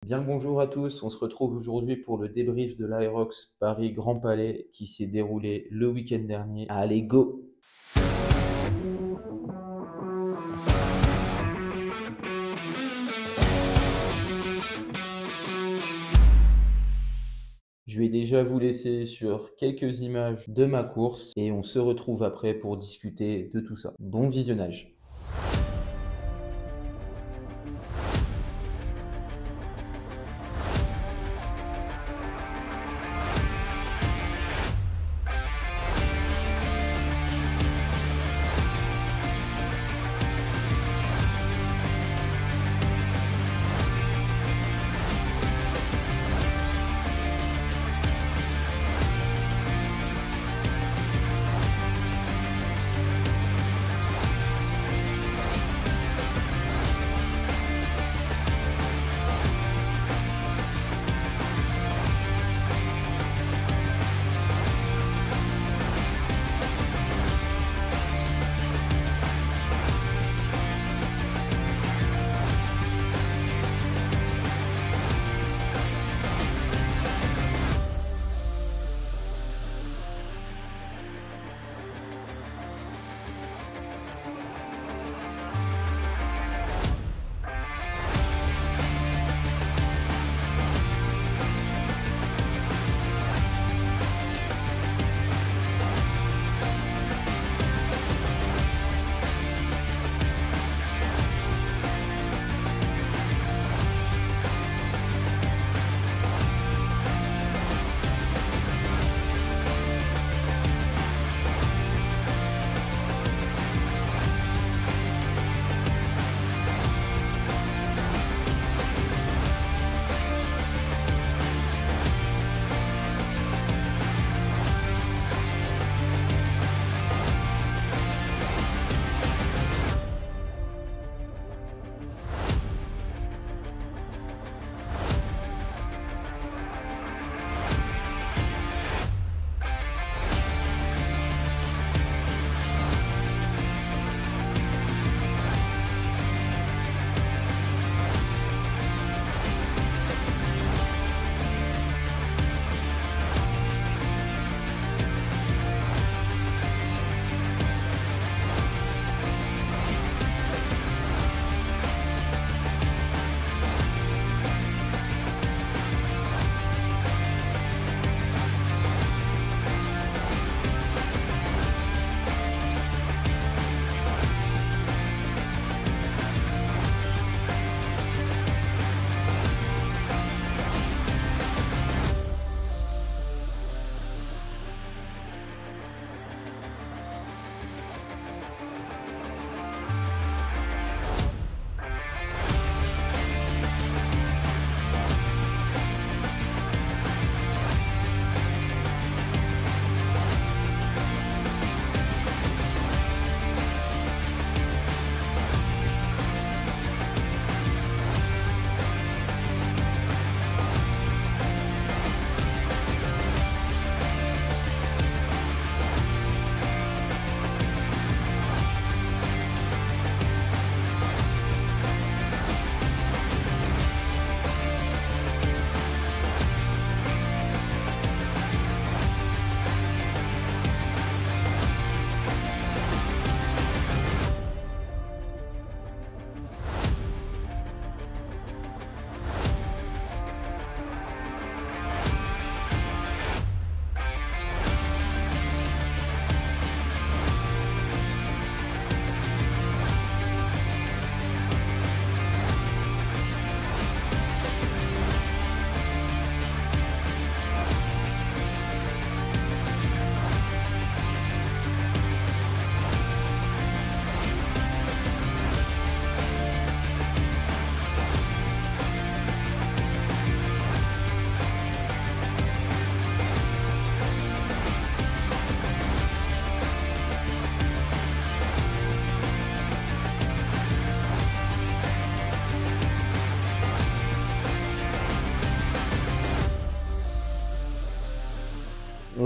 Bien le bonjour à tous, on se retrouve aujourd'hui pour le débrief de l'Aerox Paris Grand Palais qui s'est déroulé le week-end dernier. Allez, go! Je vais déjà vous laisser sur quelques images de ma course et on se retrouve après pour discuter de tout ça. Bon visionnage!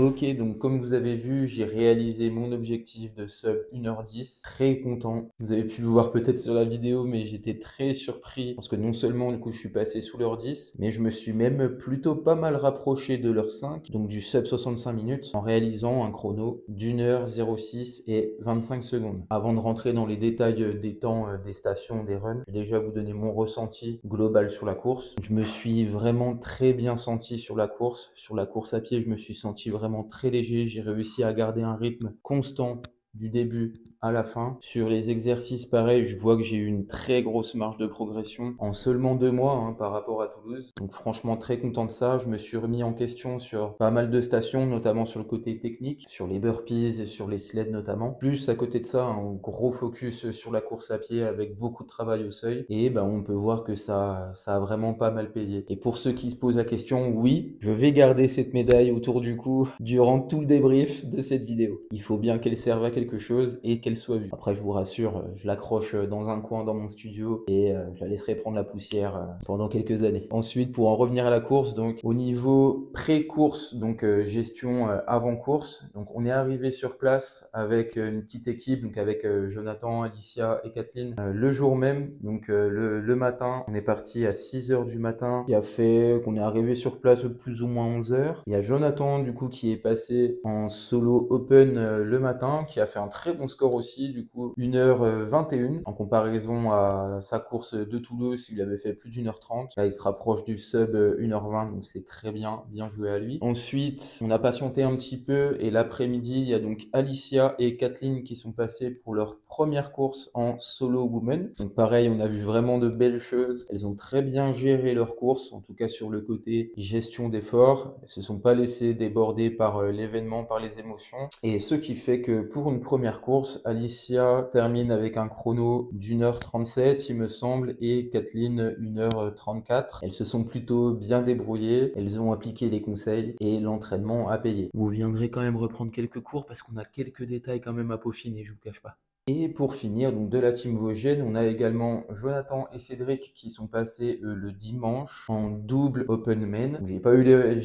Ok, donc comme vous avez vu, j'ai réalisé mon objectif de sub 1h10. Très content. Vous avez pu le voir peut-être sur la vidéo, mais j'étais très surpris parce que non seulement du coup je suis passé sous l'heure 10, mais je me suis même plutôt pas mal rapproché de l'heure 5, donc du sub 65 minutes, en réalisant un chrono d'1h06 et 25 secondes. Avant de rentrer dans les détails des temps, des stations, des runs, je vais déjà vous donner mon ressenti global sur la course. Je me suis vraiment très bien senti sur la course. Sur la course à pied, je me suis senti vraiment très léger. J'ai réussi à garder un rythme constant du début à la fin. Sur les exercices, pareil, je vois que j'ai eu une très grosse marge de progression en seulement 2 mois hein, par rapport à Toulouse. Donc franchement très content de ça. Je me suis remis en question sur pas mal de stations, notamment sur le côté technique, sur les burpees et sur les sleds notamment. Plus à côté de ça, un gros focus sur la course à pied avec beaucoup de travail au seuil. Et ben, on peut voir que ça a vraiment pas mal payé. Et pour ceux qui se posent la question, oui, je vais garder cette médaille autour du cou durant tout le débrief de cette vidéo. Il faut bien qu'elle serve à quelque chose et qu'elle soit vue. Après, je vous rassure, je l'accroche dans un coin dans mon studio et je la laisserai prendre la poussière pendant quelques années. Ensuite, pour en revenir à la course, donc au niveau pré-course, donc gestion avant-course, donc on est arrivé sur place avec une petite équipe, donc avec Jonathan, Alicia et Kathleen le jour même, donc le matin, on est parti à 6h du matin, qui a fait qu'on est arrivé sur place plus ou moins 11h. Il y a Jonathan du coup qui est passé en solo open le matin, qui a fait un très bon score aussi, du coup 1h21 en comparaison à sa course de Toulouse, il avait fait plus d'1h30. Là, il se rapproche du sub 1h20, donc c'est très bien, bien joué à lui. Ensuite, on a patienté un petit peu et l'après-midi, il y a donc Alicia et Kathleen qui sont passées pour leur première course en solo woman. Donc pareil, on a vu vraiment de belles choses. Elles ont très bien géré leur course, en tout cas sur le côté gestion d'efforts. Elles se sont pas laissées déborder par l'événement, par les émotions. Et ce qui fait que pour une première course, Alicia termine avec un chrono d'1h37, il me semble, et Kathleen 1h34. Elles se sont plutôt bien débrouillées, elles ont appliqué les conseils et l'entraînement a payé. Vous viendrez quand même reprendre quelques cours parce qu'on a quelques détails quand même à peaufiner, je vous cache pas. Et pour finir, donc de la team Vosgienne, on a également Jonathan et Cédric qui sont passés le dimanche en double open men. J'ai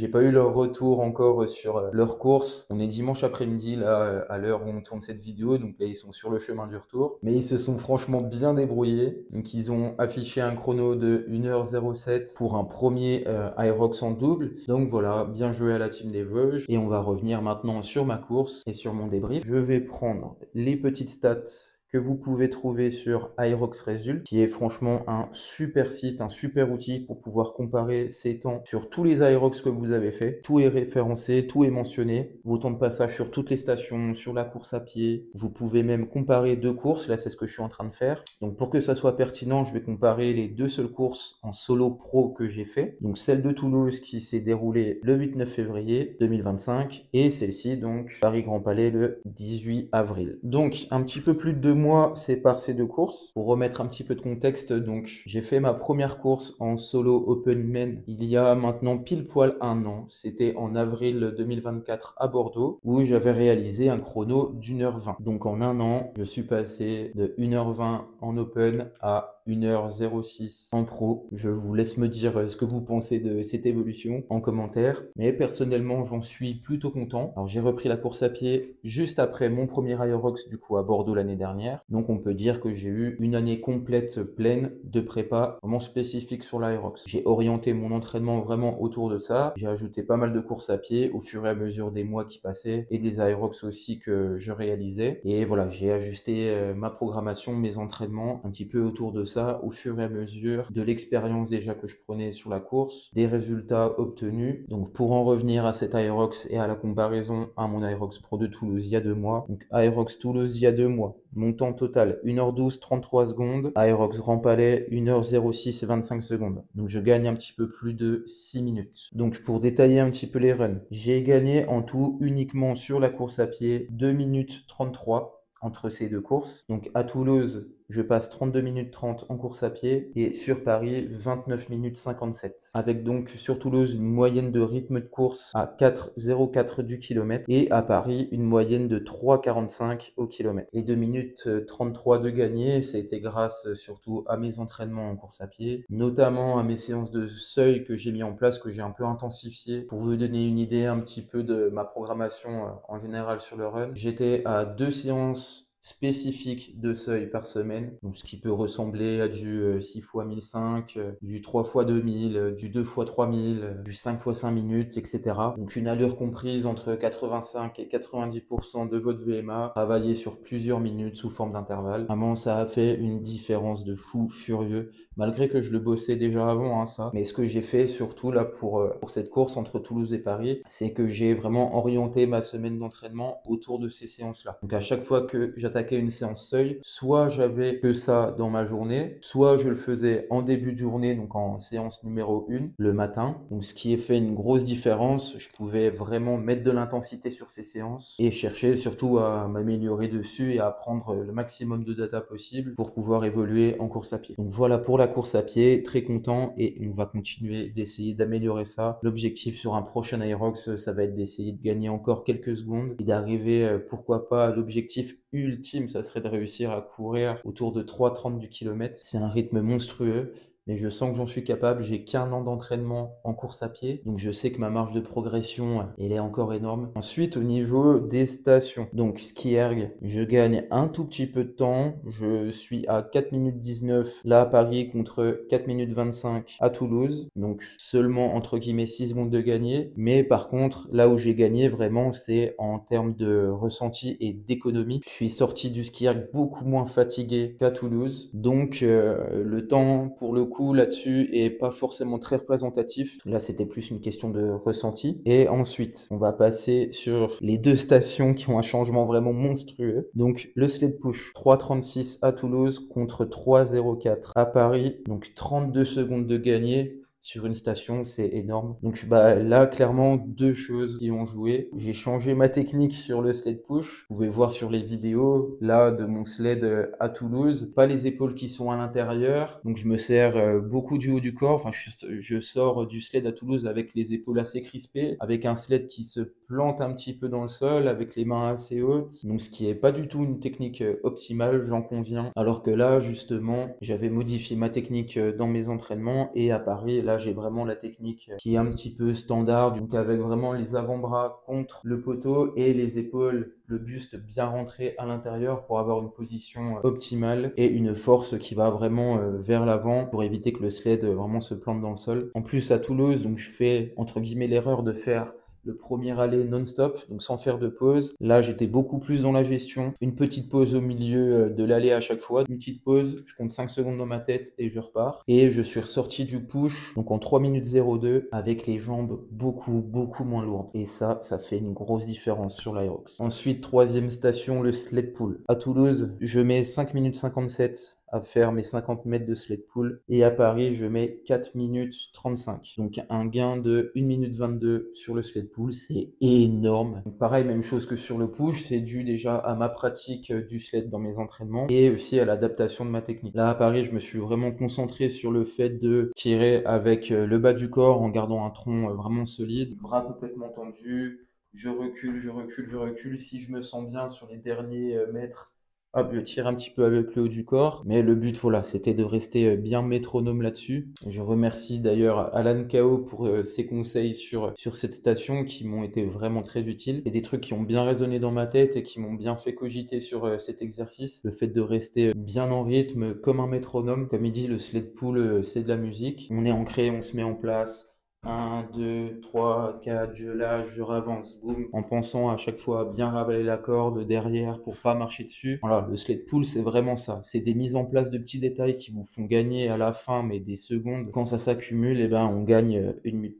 pas eu leur retour encore sur leur course. On est dimanche après-midi là à l'heure où on tourne cette vidéo, donc là ils sont sur le chemin du retour. Mais ils se sont franchement bien débrouillés. Donc ils ont affiché un chrono de 1h07 pour un premier Aerox en double. Donc voilà, bien joué à la team des Vosges. Et on va revenir maintenant sur ma course et sur mon débrief. Je vais prendre les petites stats que vous pouvez trouver sur Aerox Result, qui est franchement un super site, un super outil pour pouvoir comparer ces temps sur tous les Aerox que vous avez fait. Tout est référencé, tout est mentionné. Vos temps de passage sur toutes les stations, sur la course à pied. Vous pouvez même comparer deux courses. Là, c'est ce que je suis en train de faire. Donc, pour que ça soit pertinent, je vais comparer les deux seules courses en solo pro que j'ai fait. Donc, celle de Toulouse qui s'est déroulée le 8-9 février 2025 et celle-ci, donc, Paris-Grand Palais le 18 avril. Donc, un petit peu plus de 2 mois séparent ces deux courses. Pour remettre un petit peu de contexte, donc, j'ai fait ma première course en solo open men il y a maintenant pile poil 1 an. C'était en avril 2024 à Bordeaux où j'avais réalisé un chrono d'1h20. Donc, en 1 an, je suis passé de 1h20 en open à 1h06 en pro. Je vous laisse me dire ce que vous pensez de cette évolution en commentaire. Mais personnellement, j'en suis plutôt content. Alors, j'ai repris la course à pied juste après mon premier Aerox du coup à Bordeaux l'année dernière. Donc, on peut dire que j'ai eu une année complète pleine de prépa vraiment spécifique sur l'Aerox. J'ai orienté mon entraînement vraiment autour de ça. J'ai ajouté pas mal de courses à pied au fur et à mesure des mois qui passaient et des Aerox aussi que je réalisais. Et voilà, j'ai ajusté ma programmation, mes entraînements un petit peu autour de ça au fur et à mesure de l'expérience déjà que je prenais sur la course, des résultats obtenus. Donc pour en revenir à cet Aerox et à la comparaison à mon Aerox Pro de Toulouse il y a 2 mois. Donc Aerox Toulouse il y a 2 mois. Mon temps total 1h12 33 secondes. Aerox Grand Palais 1h06 25 secondes. Donc je gagne un petit peu plus de 6 minutes. Donc pour détailler un petit peu les runs, j'ai gagné en tout uniquement sur la course à pied 2 minutes 33 entre ces deux courses. Donc à Toulouse, je passe 32 minutes 30 en course à pied et sur Paris, 29 minutes 57. Avec donc sur Toulouse une moyenne de rythme de course à 4,04 du kilomètre et à Paris une moyenne de 3,45 au kilomètre. Les 2 minutes 33 de gagné, ça a été grâce surtout à mes entraînements en course à pied, notamment à mes séances de seuil que j'ai mis en place, que j'ai un peu intensifié. Pour vous donner une idée un petit peu de ma programmation en général sur le run, j'étais à 2 séances spécifique de seuil par semaine, donc ce qui peut ressembler à du 6 x 1005, du 3 x 2000, du 2 x 3000, du 5 x 5 minutes, etc. Donc une allure comprise entre 85 et 90% de votre VMA, travaillé sur plusieurs minutes sous forme d'intervalle. Vraiment, ça a fait une différence de fou furieux, malgré que je le bossais déjà avant, hein, ça. Mais ce que j'ai fait surtout là pour cette course entre Toulouse et Paris, c'est que j'ai vraiment orienté ma semaine d'entraînement autour de ces séances-là. Donc à chaque fois que j'attaquais une séance seuil, soit j'avais que ça dans ma journée, soit je le faisais en début de journée, donc en séance numéro 1, le matin. Donc ce qui a fait une grosse différence, je pouvais vraiment mettre de l'intensité sur ces séances et chercher surtout à m'améliorer dessus et à prendre le maximum de data possible pour pouvoir évoluer en course à pied. Donc voilà pour la course à pied, très content et on va continuer d'essayer d'améliorer ça. L'objectif sur un prochain Aerox, ça va être d'essayer de gagner encore quelques secondes et d'arriver, pourquoi pas, à l'objectif ultime, ça serait de réussir à courir autour de 3,30 du kilomètre. C'est un rythme monstrueux, mais je sens que j'en suis capable. J'ai qu'un an d'entraînement en course à pied, donc je sais que ma marge de progression, elle est encore énorme. Ensuite, au niveau des stations, donc ski erg, je gagne un tout petit peu de temps. Je suis à 4 minutes 19 là à Paris contre 4 minutes 25 à Toulouse, donc seulement entre guillemets 6 secondes de gagné. Mais par contre, là où j'ai gagné vraiment, c'est en termes de ressenti et d'économie. Je suis sorti du ski erg beaucoup moins fatigué qu'à Toulouse, donc le temps pour le coup là-dessus est pas forcément très représentatif. Là, c'était plus une question de ressenti. Et ensuite, on va passer sur les deux stations qui ont un changement vraiment monstrueux. Donc, le sled push, 3,36 à Toulouse contre 3,04 à Paris. Donc, 32 secondes de gagné. Sur une station, c'est énorme. Donc là, clairement, deux choses qui ont joué. J'ai changé ma technique sur le sled push. Vous pouvez voir sur les vidéos, là, de mon sled à Toulouse. Pas les épaules qui sont à l'intérieur. Donc je me sers beaucoup du haut du corps. Enfin, je sors du sled à Toulouse avec les épaules assez crispées, avec un sled qui se plante un petit peu dans le sol, avec les mains assez hautes. Donc ce qui est pas du tout une technique optimale, j'en conviens. Alors que là, justement, j'avais modifié ma technique dans mes entraînements et à Paris, là, j'ai vraiment la technique qui est un petit peu standard, donc avec vraiment les avant-bras contre le poteau et les épaules, le buste bien rentré à l'intérieur pour avoir une position optimale et une force qui va vraiment vers l'avant pour éviter que le sled vraiment se plante dans le sol. En plus, à Toulouse, donc je fais entre guillemets l'erreur de faire le premier aller non-stop, donc sans faire de pause. Là, j'étais beaucoup plus dans la gestion. Une petite pause au milieu de l'aller à chaque fois. Une petite pause, je compte 5 secondes dans ma tête et je repars. Et je suis ressorti du push, donc en 3 minutes 02, avec les jambes beaucoup moins lourdes. Et ça fait une grosse différence sur l'Aerox. Ensuite, troisième station, le sled pull. À Toulouse, je mets 5 minutes 57 à faire mes 50 mètres de sled pull. Et à Paris, je mets 4 minutes 35. Donc un gain de 1 minute 22 sur le sled pull, c'est énorme. Donc pareil, même chose que sur le push, c'est dû déjà à ma pratique du sled dans mes entraînements et aussi à l'adaptation de ma technique. Là à Paris, je me suis vraiment concentré sur le fait de tirer avec le bas du corps en gardant un tronc vraiment solide, bras complètement tendus. Je recule. Si je me sens bien sur les derniers mètres, hop, je tire un petit peu avec le haut du corps, mais le but, voilà, c'était de rester bien métronome là-dessus. Je remercie d'ailleurs Alan Kao pour ses conseils sur cette station qui m'ont été vraiment très utiles. Et des trucs qui ont bien résonné dans ma tête et qui m'ont bien fait cogiter sur cet exercice. Le fait de rester bien en rythme, comme un métronome. Comme il dit, le sled pull, c'est de la musique. On est ancré, on se met en place. 1, 2, 3, 4, je lâche, je ravance, boum, en pensant à chaque fois à bien ravaler la corde derrière pour pas marcher dessus. Voilà, le sled pull, c'est vraiment ça. C'est des mises en place de petits détails qui vous font gagner à la fin, mais des secondes. Quand ça s'accumule, eh ben, on gagne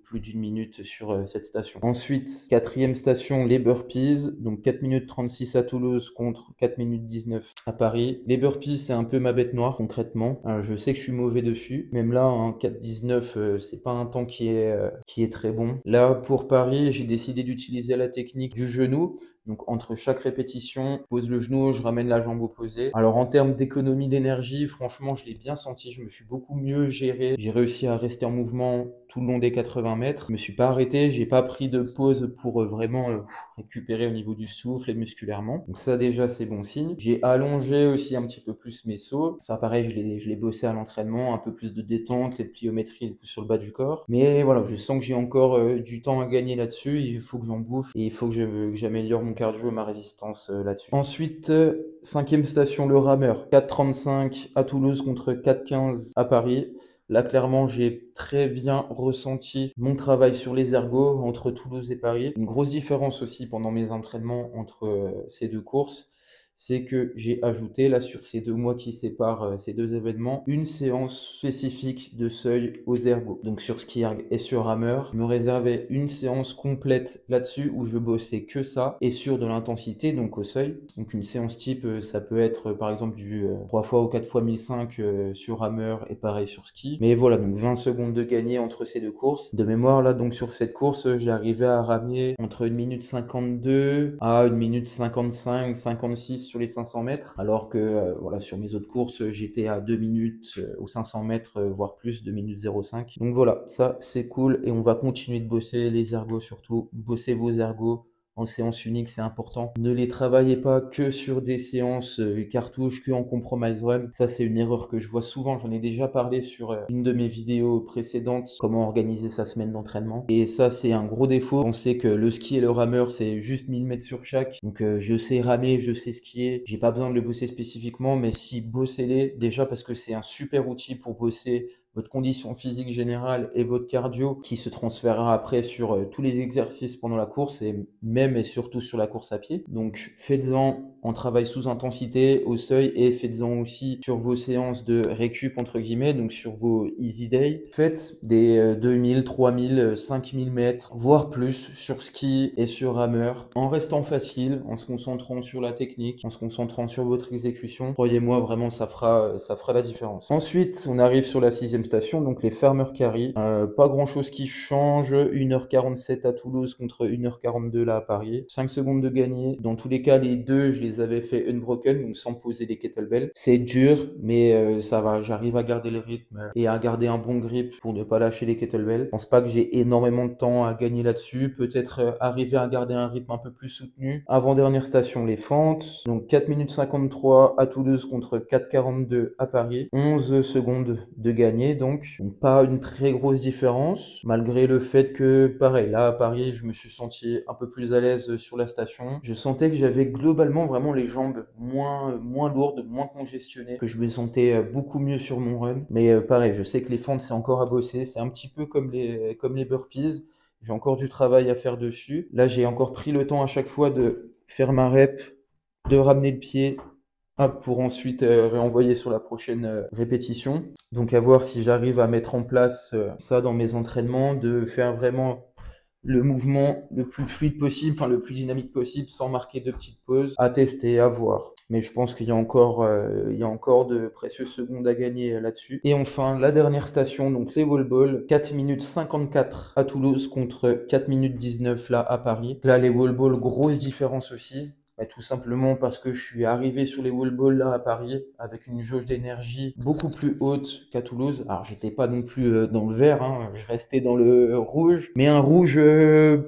plus d'une minute sur cette station. Ensuite, quatrième station, les burpees. Donc 4 minutes 36 à Toulouse contre 4 minutes 19 à Paris. Les burpees, c'est un peu ma bête noire, concrètement. Je sais que je suis mauvais dessus. Même là, hein, 4,19, c'est pas un temps qui est très bon. Là, pour Paris, j'ai décidé d'utiliser la technique du genou. Donc entre chaque répétition, je pose le genou, je ramène la jambe opposée. Alors en termes d'économie d'énergie, franchement, je l'ai bien senti, je me suis beaucoup mieux géré. J'ai réussi à rester en mouvement tout le long des 80 mètres. Je me suis pas arrêté, j'ai pas pris de pause pour vraiment récupérer au niveau du souffle et musculairement. Donc ça déjà, c'est bon signe. J'ai allongé aussi un petit peu plus mes sauts. Ça pareil, je l'ai bossé à l'entraînement, un peu plus de détente et de pliométrie du coup, sur le bas du corps. Mais voilà, je sens que j'ai encore du temps à gagner là-dessus. Il faut que j'en bouffe et il faut que j'améliore mon cardio et ma résistance là-dessus. Ensuite, cinquième station, le rameur. 4,35 à Toulouse contre 4,15 à Paris. Là, clairement, j'ai très bien ressenti mon travail sur les ergos entre Toulouse et Paris. Une grosse différence aussi pendant mes entraînements entre ces deux courses, c'est que j'ai ajouté, là, sur ces 2 mois qui séparent ces deux événements, une séance spécifique de seuil aux ergos. Donc sur ski erg et sur rameur, je me réservais une séance complète là-dessus où je bossais que ça et sur de l'intensité, donc au seuil. Donc une séance type, ça peut être par exemple du 3 fois ou 4 fois 1005 sur rameur et pareil sur ski. Mais voilà, donc 20 secondes de gagné entre ces deux courses. De mémoire, là, donc sur cette course, j'ai arrivé à ramer entre 1 minute 52 à 1 minute 55, 56 sur les 500 mètres, alors que voilà, sur mes autres courses, j'étais à 2 minutes aux 500 mètres, voire plus, 2 minutes 05. Donc voilà, ça c'est cool et on va continuer de bosser les ergos surtout. Bossez vos ergos en séance unique, c'est important. Ne les travaillez pas que sur des séances cartouches, que en compromise run. Ça, c'est une erreur que je vois souvent. J'en ai déjà parlé sur une de mes vidéos précédentes, comment organiser sa semaine d'entraînement. Et ça, c'est un gros défaut. On sait que le ski et le rameur, c'est juste 1000 mètres sur chaque. Donc, je sais ramer, je sais skier. J'ai pas besoin de le bosser spécifiquement, mais si, bossez-les déjà parce que c'est un super outil pour bosser votre condition physique générale et votre cardio qui se transférera après sur tous les exercices pendant la course et même et surtout sur la course à pied. Donc faites-en en travail sous intensité au seuil et faites-en aussi sur vos séances de récup entre guillemets, donc sur vos easy days. Faites des 2000, 3000, 5000 mètres, voire plus sur ski et sur rameur en restant facile, en se concentrant sur la technique, en se concentrant sur votre exécution. Croyez-moi, vraiment, ça fera la différence. Ensuite, on arrive sur la 6e station, donc les Farmer Carry. Pas grand chose qui change. 1h47 à Toulouse contre 1h42 là à Paris. 5 secondes de gagné. Dans tous les cas, les deux, je les avais fait unbroken, donc sans poser les kettlebells. C'est dur, mais ça va. J'arrive à garder le rythme et à garder un bon grip pour ne pas lâcher les kettlebells. Je pense pas que j'ai énormément de temps à gagner là-dessus. Peut-être arriver à garder un rythme un peu plus soutenu. Avant-dernière station, les fentes. Donc 4 minutes 53 à Toulouse contre 4,42 à Paris. 11 secondes de gagné. Donc pas une très grosse différence, malgré le fait que, pareil, là à Paris, je me suis senti un peu plus à l'aise sur la station. Je sentais que j'avais globalement vraiment les jambes moins lourdes, moins congestionnées, que je me sentais beaucoup mieux sur mon run. Mais pareil, je sais que les fentes, c'est encore à bosser. C'est un petit peu comme les burpees. J'ai encore du travail à faire dessus. Là, j'ai encore pris le temps à chaque fois de faire ma rep, de ramener le pied, pour ensuite réenvoyer sur la prochaine répétition. Donc à voir si j'arrive à mettre en place ça dans mes entraînements, de faire vraiment le mouvement le plus fluide possible, enfin le plus dynamique possible, sans marquer de petites pauses, à tester, à voir. Mais je pense qu'il y a encore de précieuses secondes à gagner là-dessus. Et enfin, la dernière station, donc les wall balls, 4 minutes 54 à Toulouse contre 4 minutes 19 là à Paris. Là, les wall balls, grosse différence aussi. Tout simplement parce que je suis arrivé sur les wall balls là à Paris avec une jauge d'énergie beaucoup plus haute qu'à Toulouse. Alors j'étais pas non plus dans le vert, hein, je restais dans le rouge, mais un rouge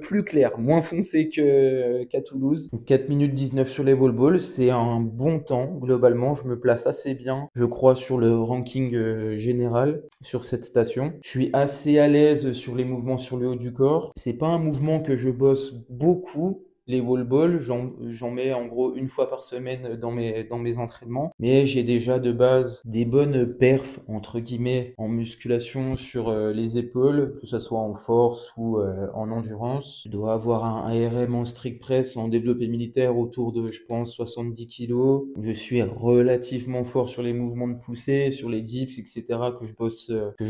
plus clair, moins foncé qu'à Toulouse. Donc 4 minutes 19 sur les wall balls, c'est un bon temps. Globalement, je me place assez bien, je crois, sur le ranking général sur cette station. Je suis assez à l'aise sur les mouvements sur le haut du corps. C'est pas un mouvement que je bosse beaucoup. Les wall balls, j'en mets en gros une fois par semaine dans mes entraînements. Mais j'ai déjà de base des bonnes perfs, entre guillemets, en musculation sur les épaules, que ce soit en force ou en endurance. Je dois avoir un RM en strict press, en développé militaire autour de, je pense, 70 kg. Je suis relativement fort sur les mouvements de poussée, sur les dips, etc. que je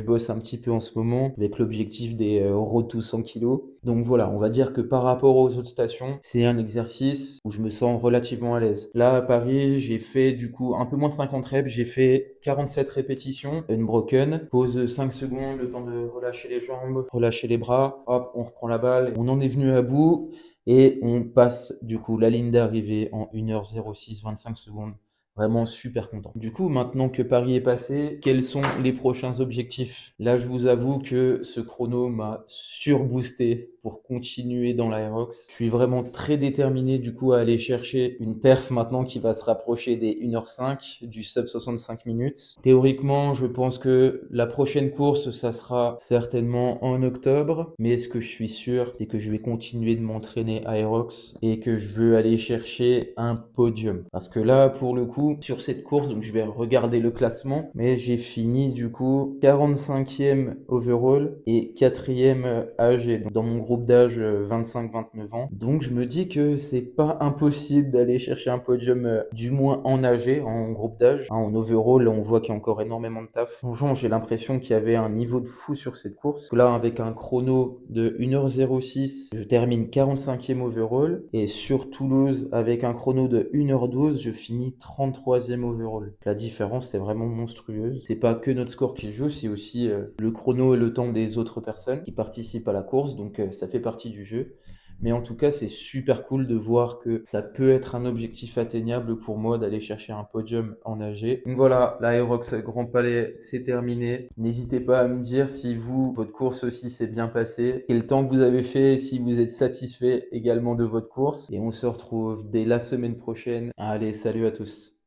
bosse un petit peu en ce moment, avec l'objectif des road to 100 kg. Donc voilà, on va dire que par rapport aux autres stations, c'est un exercice où je me sens relativement à l'aise. Là, à Paris, j'ai fait du coup un peu moins de 50 reps, j'ai fait 47 répétitions, unbroken, pause 5 secondes, le temps de relâcher les jambes, relâcher les bras, hop, on reprend la balle. On en est venu à bout. Et on passe du coup la ligne d'arrivée en 1h06 25 secondes. Vraiment super content. Du coup, maintenant que Paris est passé, quels sont les prochains objectifs? Là, je vous avoue que ce chrono m'a surboosté pour continuer dans l'Aerox. Je suis vraiment très déterminé du coup à aller chercher une perf maintenant qui va se rapprocher des 1h05, du sub 65 minutes. Théoriquement, je pense que la prochaine course, ça sera certainement en octobre. Mais ce que je suis sûr, c'est que je vais continuer de m'entraîner Aerox et que je veux aller chercher un podium. Parce que là, pour le coup, sur cette course, donc je vais regarder le classement, mais j'ai fini du coup 45e overall et 4e AG, donc dans mon groupe d'âge 25-29 ans. Donc je me dis que c'est pas impossible d'aller chercher un podium, du moins en AG, en groupe d'âge. Hein, en overall, on voit qu'il y a encore énormément de taf. Franchement, j'ai l'impression qu'il y avait un niveau de fou sur cette course. Là, avec un chrono de 1h06, je termine 45e overall. Et sur Toulouse, avec un chrono de 1h12, je finis 33e overall. La différence est vraiment monstrueuse. C'est pas que notre score qui joue, c'est aussi le chrono et le temps des autres personnes qui participent à la course. Donc ça fait partie du jeu. Mais en tout cas, c'est super cool de voir que ça peut être un objectif atteignable pour moi d'aller chercher un podium en AG. Donc voilà, l'Aerox Grand Palais, c'est terminé. N'hésitez pas à me dire si vous, votre course aussi s'est bien passée, quel temps que vous avez fait, si vous êtes satisfait également de votre course. Et on se retrouve dès la semaine prochaine. Allez, salut à tous.